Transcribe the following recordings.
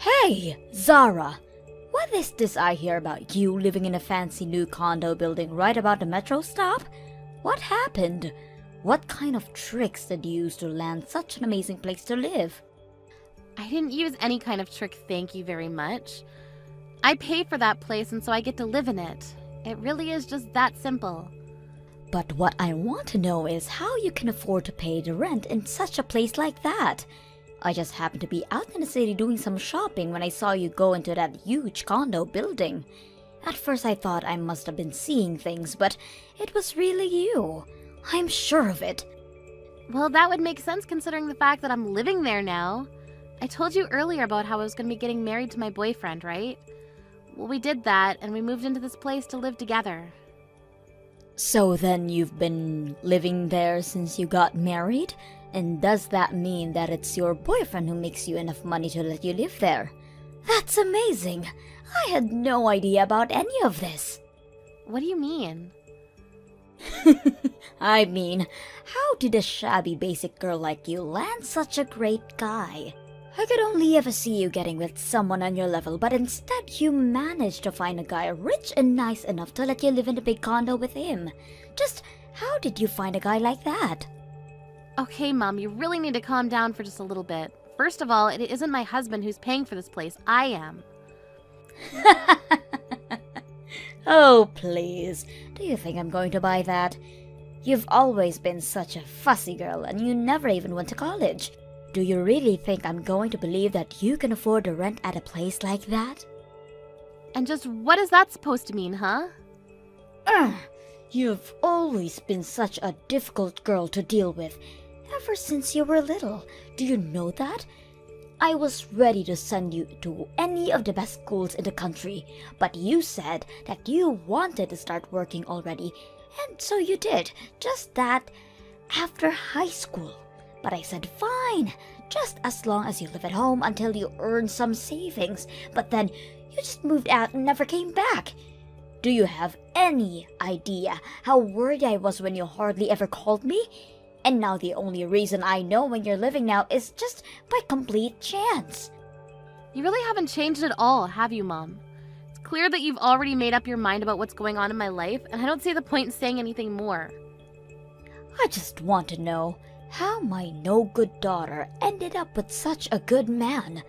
Hey, Zara! What is this I hear about you living in a fancy new condo building right about the metro stop? What happened? What kind of tricks did you use to land such an amazing place to live? I didn't use any kind of trick, thank you very much. I paid for that place and so I get to live in it. It really is just that simple. But what I want to know is how you can afford to pay the rent in such a place like that. I just happened to be out in the city doing some shopping when I saw you go into that huge condo building. At first I thought I must have been seeing things, but it was really you. I'm sure of it. Well, that would make sense considering the fact that I'm living there now. I told you earlier about how I was going to be getting married to my boyfriend, right? Well, we did that, and we moved into this place to live together. So then you've been living there since you got married? And does that mean that it's your boyfriend who makes you enough money to let you live there? That's amazing! I had no idea about any of this. What do you mean? I mean, how did a shabby basic girl like you land such a great guy? I could only ever see you getting with someone on your level, but instead you managed to find a guy rich and nice enough to let you live in a big condo with him. Just how did you find a guy like that? Okay, Mom, you really need to calm down for just a little bit. First of all, it isn't my husband who's paying for this place. I am. Oh, please. Do you think I'm going to buy that? You've always been such a fussy girl and you never even went to college. Do you really think I'm going to believe that you can afford to rent at a place like that? And just what is that supposed to mean, huh? You've always been such a difficult girl to deal with. Ever since you were little. Do you know that? I was ready to send you to any of the best schools in the country, but you said that you wanted to start working already, and so you did, just that, after high school. But I said fine, just as long as you live at home until you earn some savings, but then you just moved out and never came back. Do you have any idea how worried I was when you hardly ever called me? And now the only reason I know when you're living now is just by complete chance. You really haven't changed at all, have you, Mom? It's clear that you've already made up your mind about what's going on in my life, and I don't see the point in saying anything more. I just want to know how my no-good daughter ended up with such a good man.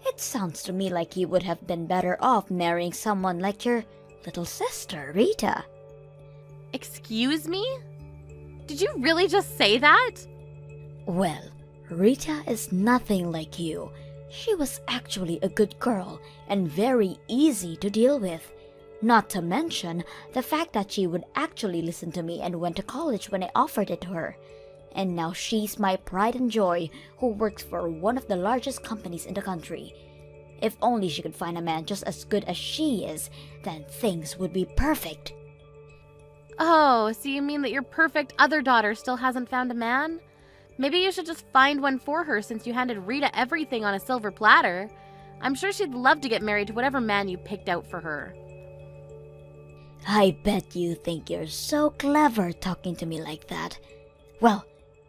It sounds to me like you would have been better off marrying someone like your little sister, Rita. Excuse me? Did you really just say that? Well, Rita is nothing like you. She was actually a good girl and very easy to deal with. Not to mention the fact that she would actually listen to me and went to college when I offered it to her. And now she's my pride and joy who works for one of the largest companies in the country. If only she could find a man just as good as she is, then things would be perfect. Oh, so you mean that your perfect other daughter still hasn't found a man? Maybe you should just find one for her since you handed Rita everything on a silver platter. I'm sure she'd love to get married to whatever man you picked out for her. I bet you think you're so clever talking to me like that. Well,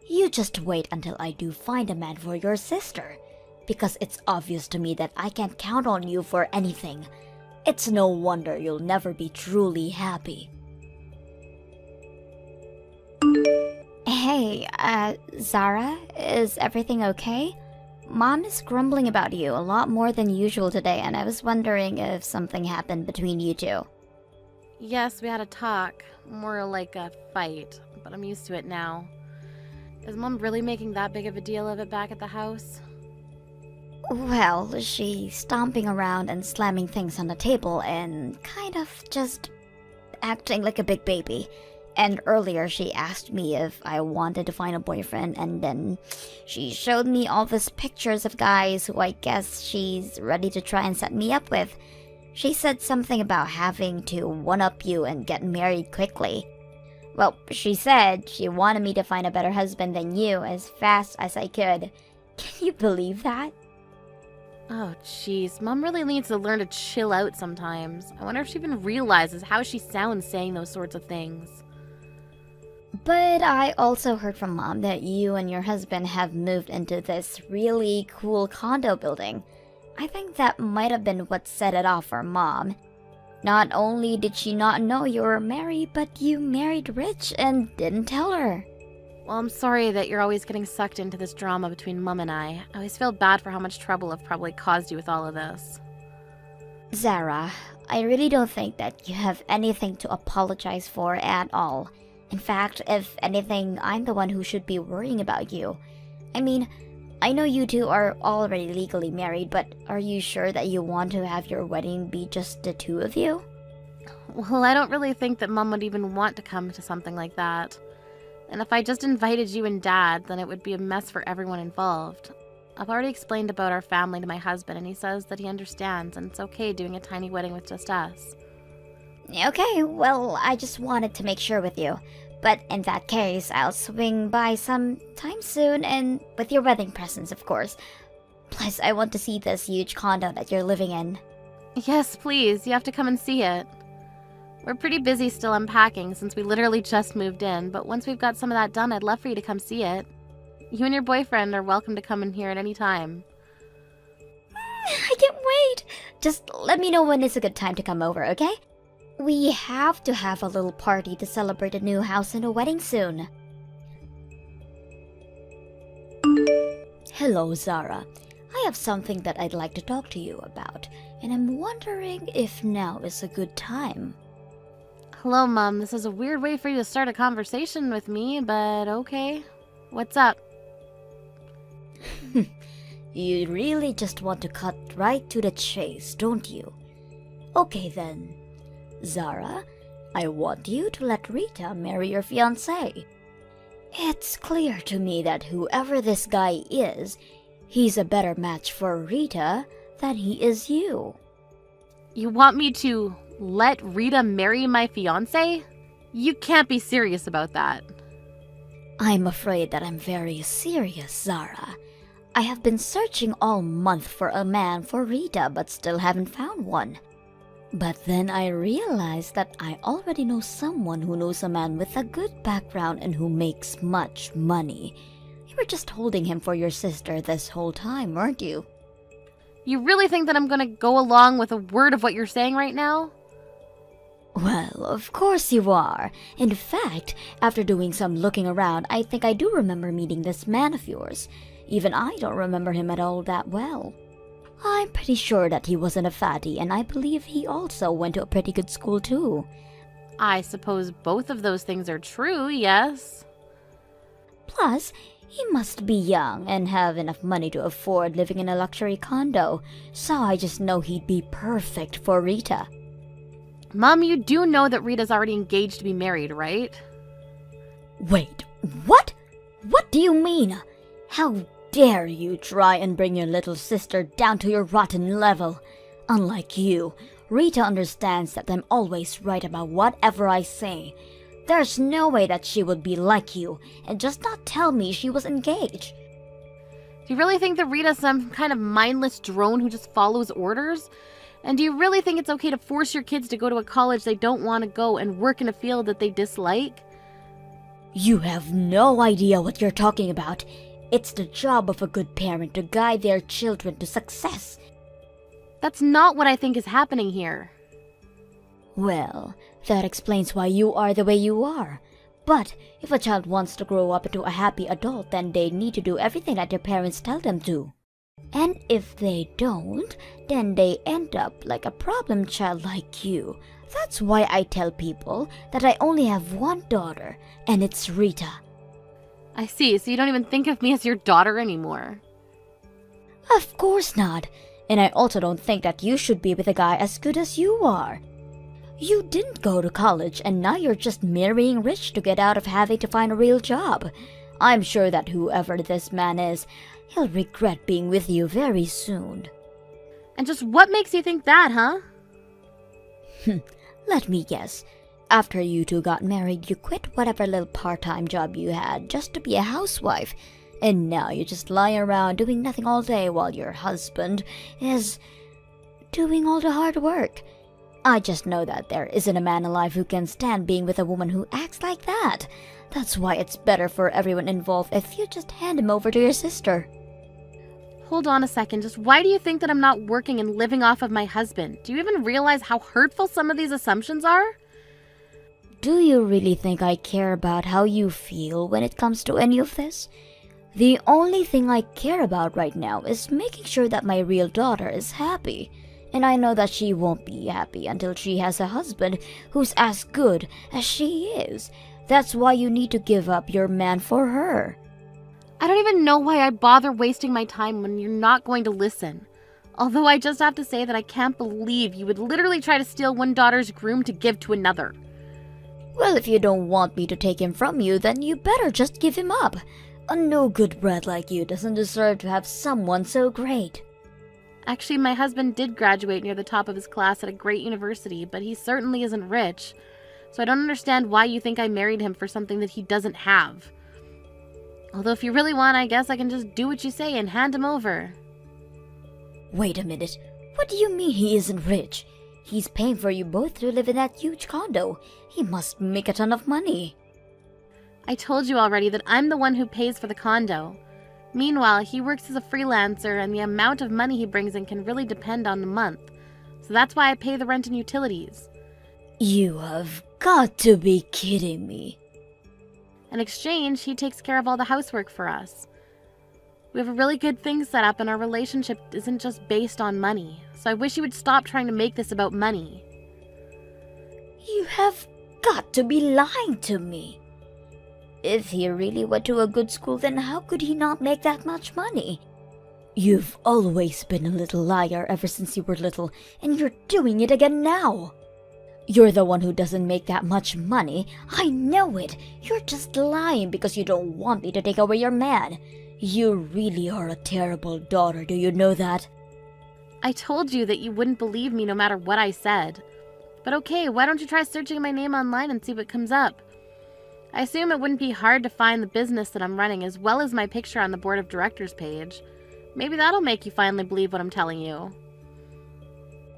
you just wait until I do find a man for your sister. Because it's obvious to me that I can't count on you for anything. It's no wonder you'll never be truly happy. Hey, Zara, is everything okay? Mom is grumbling about you a lot more than usual today, and I was wondering if something happened between you two. Yes, we had a talk. More like a fight, but I'm used to it now. Is Mom really making that big of a deal of it back at the house? Well, she's stomping around and slamming things on the table and kind of just acting like a big baby. And earlier she asked me if I wanted to find a boyfriend, and then she showed me all these pictures of guys who I guess she's ready to try and set me up with. She said something about having to one-up you and get married quickly. Well, she said she wanted me to find a better husband than you as fast as I could. Can you believe that? Oh, jeez. Mom really needs to learn to chill out sometimes. I wonder if she even realizes how she sounds saying those sorts of things. But I also heard from Mom that you and your husband have moved into this really cool condo building. I think that might have been what set it off for Mom. Not only did she not know you were married, but you married rich and didn't tell her. Well, I'm sorry that you're always getting sucked into this drama between Mum and I. I always feel bad for how much trouble I've probably caused you with all of this. Zara, I really don't think that you have anything to apologize for at all. In fact, if anything, I'm the one who should be worrying about you. I mean, I know you two are already legally married, but are you sure that you want to have your wedding be just the two of you? Well, I don't really think that Mum would even want to come to something like that. And if I just invited you and Dad, then it would be a mess for everyone involved. I've already explained about our family to my husband, and he says that he understands, and it's okay doing a tiny wedding with just us. Okay, well, I just wanted to make sure with you. But in that case, I'll swing by sometime soon, and with your wedding presents, of course. Plus, I want to see this huge condo that you're living in. Yes, please. You have to come and see it. We're pretty busy still unpacking since we literally just moved in, but once we've got some of that done, I'd love for you to come see it. You and your boyfriend are welcome to come in here at any time. I can't wait! Just let me know when it's a good time to come over, okay? We have to have a little party to celebrate a new house and a wedding soon. Hello, Zara. I have something that I'd like to talk to you about, and I'm wondering if now is a good time. Hello, Mom. This is a weird way for you to start a conversation with me, but okay. What's up? You really just want to cut right to the chase, don't you? Okay then. Zara, I want you to let Rita marry your fiancé. It's clear to me that whoever this guy is, he's a better match for Rita than he is you. You want me to let Rita marry my fiancé? You can't be serious about that. I'm afraid that I'm very serious, Zara. I have been searching all month for a man for Rita but still haven't found one. But then I realized that I already know someone who knows a man with a good background and who makes much money. You were just holding him for your sister this whole time, weren't you? You really think that I'm gonna go along with a word of what you're saying right now? Well, of course you are. In fact, after doing some looking around, I think I do remember meeting this man of yours. Even I don't remember him at all that well. I'm pretty sure that he wasn't a fatty, and I believe he also went to a pretty good school too. I suppose both of those things are true, yes. Plus, he must be young and have enough money to afford living in a luxury condo, so I just know he'd be perfect for Rita. Mom, you do know that Rita's already engaged to be married, right? Wait, what? What do you mean? How dare you try and bring your little sister down to your rotten level? Unlike you, Rita understands that I'm always right about whatever I say. There's no way that she would be like you and just not tell me she was engaged. Do you really think that Rita's some kind of mindless drone who just follows orders? And do you really think it's okay to force your kids to go to a college they don't want to go and work in a field that they dislike? You have no idea what you're talking about. It's the job of a good parent to guide their children to success. That's not what I think is happening here. Well, that explains why you are the way you are. But if a child wants to grow up into a happy adult, then they need to do everything that their parents tell them to. And if they don't, then they end up like a problem child like you. That's why I tell people that I only have one daughter, and it's Rita. I see, so you don't even think of me as your daughter anymore. Of course not. And I also don't think that you should be with a guy as good as you are. You didn't go to college, and now you're just marrying rich to get out of having to find a real job. I'm sure that whoever this man is, he'll regret being with you very soon. And just what makes you think that, huh? Let me guess. After you two got married, you quit whatever little part-time job you had just to be a housewife. And now you just lie around doing nothing all day while your husband is doing all the hard work. I just know that there isn't a man alive who can stand being with a woman who acts like that. That's why it's better for everyone involved if you just hand him over to your sister. Hold on a second, just why do you think that I'm not working and living off of my husband? Do you even realize how hurtful some of these assumptions are? Do you really think I care about how you feel when it comes to any of this? The only thing I care about right now is making sure that my real daughter is happy. And I know that she won't be happy until she has a husband who's as good as she is. That's why you need to give up your man for her. I don't even know why I bother wasting my time when you're not going to listen. Although I just have to say that I can't believe you would literally try to steal one daughter's groom to give to another. Well, if you don't want me to take him from you, then you better just give him up. A no-good brat like you doesn't deserve to have someone so great. Actually, my husband did graduate near the top of his class at a great university, but he certainly isn't rich. So I don't understand why you think I married him for something that he doesn't have. Although if you really want, I guess I can just do what you say and hand him over. Wait a minute. What do you mean he isn't rich? He's paying for you both to live in that huge condo. He must make a ton of money. I told you already that I'm the one who pays for the condo. Meanwhile, he works as a freelancer and the amount of money he brings in can really depend on the month. So that's why I pay the rent and utilities. You have got to be kidding me. In exchange, he takes care of all the housework for us. We have a really good thing set up and our relationship isn't just based on money. So I wish you would stop trying to make this about money. You have got to be lying to me. If he really went to a good school, then how could he not make that much money? You've always been a little liar ever since you were little, and you're doing it again now. You're the one who doesn't make that much money. I know it. You're just lying because you don't want me to take away your man. You really are a terrible daughter, do you know that? I told you that you wouldn't believe me no matter what I said. But okay, why don't you try searching my name online and see what comes up? I assume it wouldn't be hard to find the business that I'm running as well as my picture on the board of directors page. Maybe that'll make you finally believe what I'm telling you.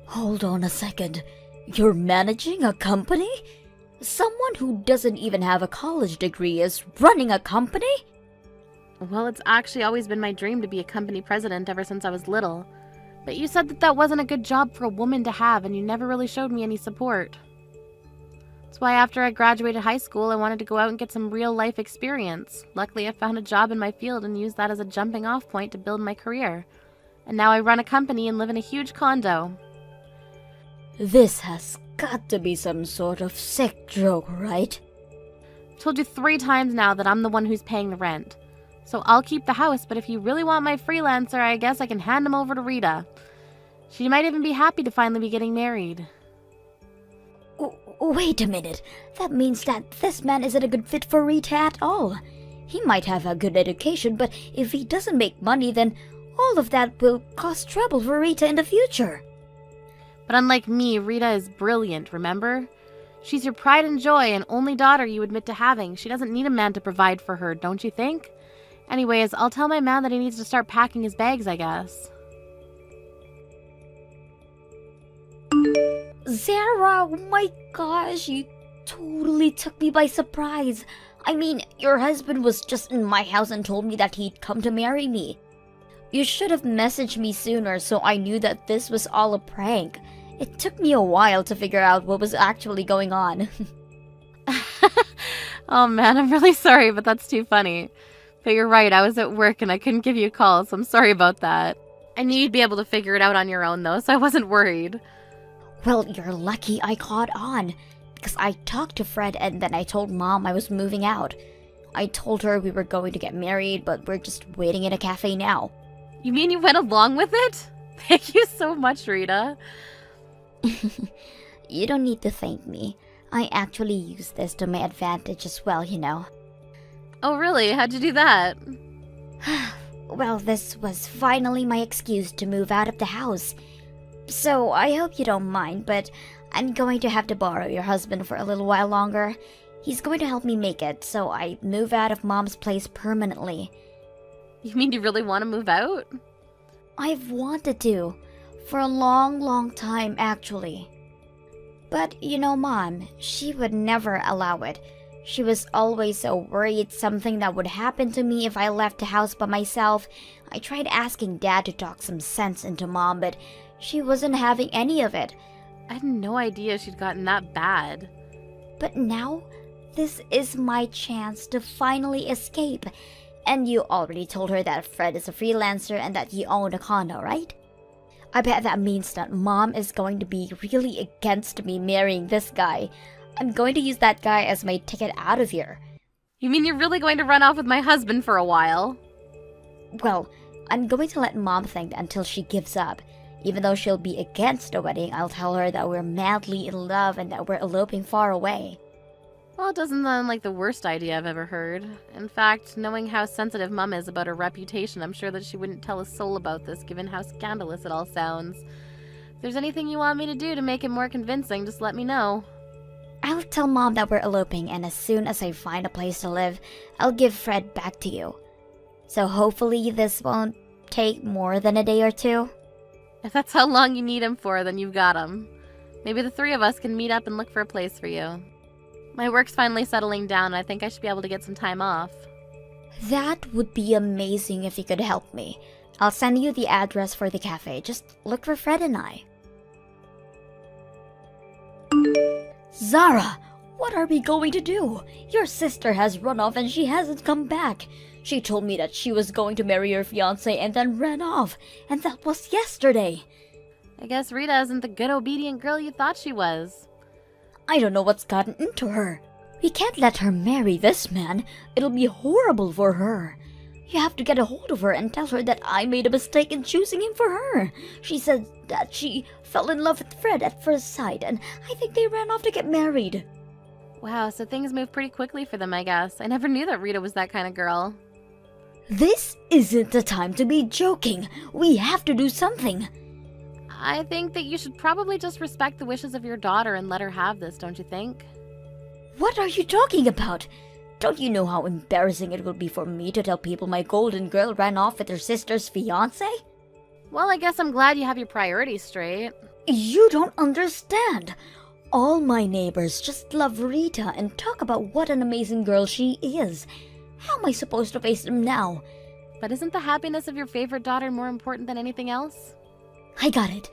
Hold on a second. You're managing a company? Someone who doesn't even have a college degree is running a company? Well, it's actually always been my dream to be a company president ever since I was little. But you said that that wasn't a good job for a woman to have and you never really showed me any support. That's why after I graduated high school, I wanted to go out and get some real-life experience. Luckily, I found a job in my field and used that as a jumping-off point to build my career. And now I run a company and live in a huge condo. This has got to be some sort of sick joke, right? I've told you 3 times now that I'm the one who's paying the rent. So I'll keep the house, but if you really want my freelancer, I guess I can hand him over to Rita. She might even be happy to finally be getting married. Wait a minute. That means that this man isn't a good fit for Rita at all. He might have a good education, but if he doesn't make money, then all of that will cause trouble for Rita in the future. But unlike me, Rita is brilliant, remember? She's your pride and joy and only daughter you admit to having. She doesn't need a man to provide for her, don't you think? Anyways, I'll tell my man that he needs to start packing his bags, I guess. Zara, oh my gosh, you totally took me by surprise. I mean, your husband was just in my house and told me that he'd come to marry me. You should have messaged me sooner so I knew that this was all a prank. It took me a while to figure out what was actually going on. Oh man, I'm really sorry, but that's too funny. But you're right, I was at work and I couldn't give you a call, so I'm sorry about that. I knew you'd be able to figure it out on your own though, so I wasn't worried. Well, you're lucky I caught on, because I talked to Fred and then I told Mom I was moving out. I told her we were going to get married, but we're just waiting in a cafe now. You mean you went along with it? Thank you so much, Rita. You don't need to thank me. I actually use this to my advantage as well, you know. Oh really? How'd you do that? Well, this was finally my excuse to move out of the house. So, I hope you don't mind, but I'm going to have to borrow your husband for a little while longer. He's going to help me make it, so I move out of Mom's place permanently. You mean you really want to move out? I've wanted to, for a long time actually. But, you know, Mom, she would never allow it. She was always so worried something that would happen to me if I left the house by myself. I tried asking Dad to talk some sense into Mom, but she wasn't having any of it. I had no idea she'd gotten that bad. But now, this is my chance to finally escape. And you already told her that Fred is a freelancer and that you own a condo, right? I bet that means that Mom is going to be really against me marrying this guy. I'm going to use that guy as my ticket out of here. You mean you're really going to run off with my husband for a while? Well, I'm going to let Mom think until she gives up. Even though she'll be against the wedding, I'll tell her that we're madly in love and that we're eloping far away. Well, it doesn't sound like the worst idea I've ever heard. In fact, knowing how sensitive Mum is about her reputation, I'm sure that she wouldn't tell a soul about this, given how scandalous it all sounds. If there's anything you want me to do to make it more convincing, just let me know. I'll tell Mom that we're eloping, and as soon as I find a place to live, I'll give Fred back to you. So hopefully this won't take more than a day or two. If that's how long you need him for, then you've got him. Maybe the three of us can meet up and look for a place for you. My work's finally settling down, and I think I should be able to get some time off. That would be amazing if you could help me. I'll send you the address for the cafe. Just look for Fred and I. Zara, what are we going to do? Your sister has run off and she hasn't come back. She told me that she was going to marry your fiancé and then ran off. And that was yesterday. I guess Rita isn't the good obedient girl you thought she was. I don't know what's gotten into her. We can't let her marry this man. It'll be horrible for her. You have to get a hold of her and tell her that I made a mistake in choosing him for her. She said that she fell in love with Fred at first sight, and I think they ran off to get married. Wow, so things move pretty quickly for them, I guess. I never knew that Rita was that kind of girl. This isn't the time to be joking. We have to do something. I think that you should probably just respect the wishes of your daughter and let her have this, don't you think? What are you talking about? Don't you know how embarrassing it will be for me to tell people my golden girl ran off with her sister's fiancé? Well, I guess I'm glad you have your priorities straight. You don't understand. All my neighbors just love Rita and talk about what an amazing girl she is. How am I supposed to face them now? But isn't the happiness of your favorite daughter more important than anything else? I got it.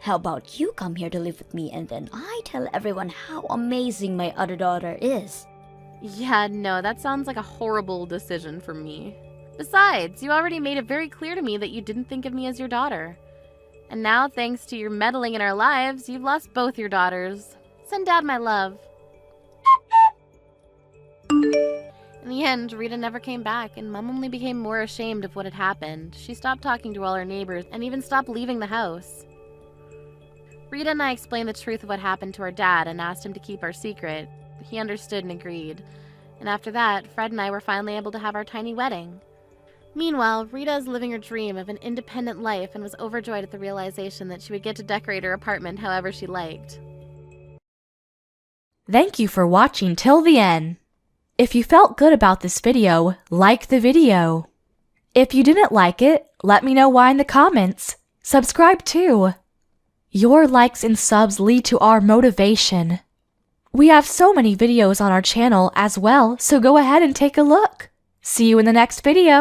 How about you come here to live with me and then I tell everyone how amazing my other daughter is? Yeah, no, that sounds like a horrible decision for me. Besides, you already made it very clear to me that you didn't think of me as your daughter. And now, thanks to your meddling in our lives, you've lost both your daughters. Send Dad my love. In the end, Rita never came back, and Mom only became more ashamed of what had happened. She stopped talking to all her neighbors, and even stopped leaving the house. Rita and I explained the truth of what happened to our dad and asked him to keep our secret. He understood and agreed. And after that, Fred and I were finally able to have our tiny wedding. Meanwhile, Rita is living her dream of an independent life and was overjoyed at the realization that she would get to decorate her apartment however she liked. Thank you for watching till the end. If you felt good about this video, like the video. If you didn't like it, let me know why in the comments. Subscribe too. Your likes and subs lead to our motivation. We have so many videos on our channel as well, so go ahead and take a look. See you in the next video.